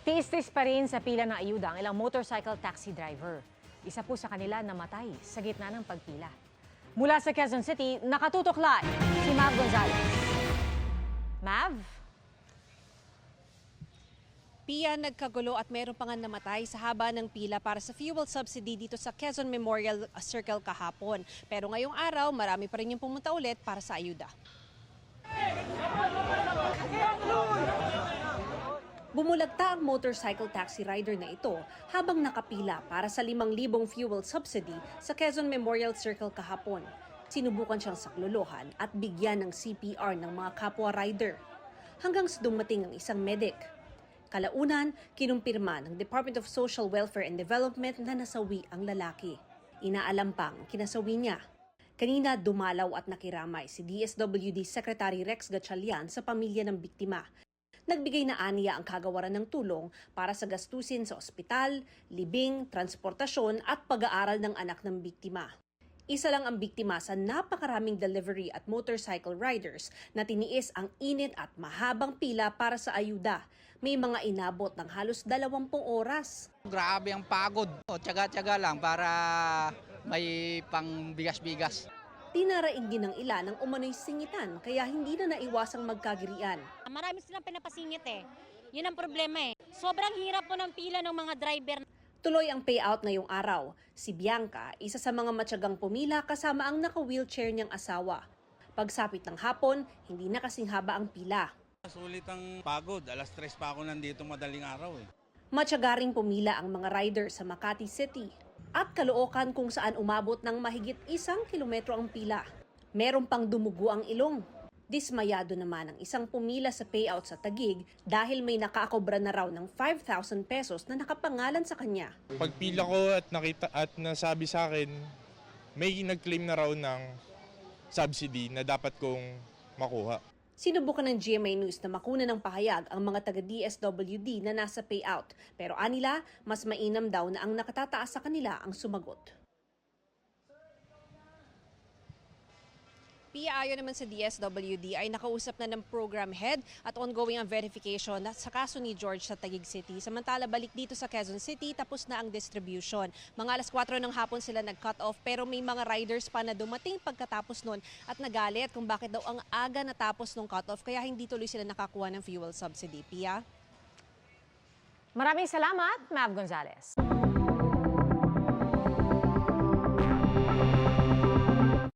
Tiis-tiis pa rin sa pila ng ayuda ang ilang motorcycle taxi driver. Isa po sa kanila namatay sa gitna ng pagpila. Mula sa Quezon City, nakatutok live si Mav Gonzalez. Mav? Pia, nagkagulo at meron pa nga namatay sa haba ng pila para sa fuel subsidy dito sa Quezon Memorial Circle kahapon. Pero ngayong araw, marami pa rin yung pumunta ulit para sa ayuda. Bumulagta ang motorcycle taxi rider na ito habang nakapila para sa 5,000 fuel subsidy sa Quezon Memorial Circle kahapon. Sinubukan siyang saklolohan at bigyan ng CPR ng mga kapwa rider. Hanggang sa dumating ang isang medic. Kalaunan, kinumpirma ng Department of Social Welfare and Development na nasawi ang lalaki. Inaalam pang kinasawi niya. Kanina dumalaw at nakiramay si DSWD Secretary Rex Gatchalian sa pamilya ng biktima. Nagbigay na aniya ang kagawaran ng tulong para sa gastusin sa ospital, libing, transportasyon at pag-aaral ng anak ng biktima. Isa lang ang biktima sa napakaraming delivery at motorcycle riders na tiniis ang init at mahabang pila para sa ayuda. May mga inabot ng halos 20 oras. Grabe ang pagod. Tiyaga-tiyaga lang para may pang bigas-bigas. Tinaraing din ng ilan ng umano'y singitan kaya hindi na naiwasang magkagirian. Marami silang pinapasingit eh. Yun ang problema eh. Sobrang hirap po ng pila ng mga driver. Tuloy ang payout ngayong araw. Si Bianca, isa sa mga matyagang pumila kasama ang naka-wheelchair niyang asawa. Pagsapit ng hapon, hindi na kasing haba ang pila. Sulit ang pagod. Alas 3 pa ako nandito madaling araw eh. Matyagaring pumila ang mga rider sa Makati City at Caloocan kung saan umabot ng mahigit 1 kilometro ang pila. Meron pang dumugo ang ilong. Dismayado naman ang isang pumila sa payout sa Taguig dahil may nakakobra na raw ng 5,000 pesos na nakapangalan sa kanya. Pagpila ko at nakita at nasabi sa akin, may nag-claim na raw ng subsidy na dapat kong makuha. Sinubukan ng GMA News na makuna ng pahayag ang mga taga-DSWD na nasa payout. Pero anila, mas mainam daw na ang nakatataas sa kanila ang sumagot. Pia, ayon naman sa DSWD ay nakausap na ng program head at ongoing ang verification sa kaso ni George sa Taguig City. Samantala, balik dito sa Quezon City, tapos na ang distribution. Mga alas 4 ng hapon sila nag-cut off pero may mga riders pa na dumating pagkatapos nun at nagalit kung bakit daw ang aga natapos ng cut off kaya hindi tuloy sila nakakuha ng fuel subsidy. Pia? Maraming salamat, Mav Gonzalez.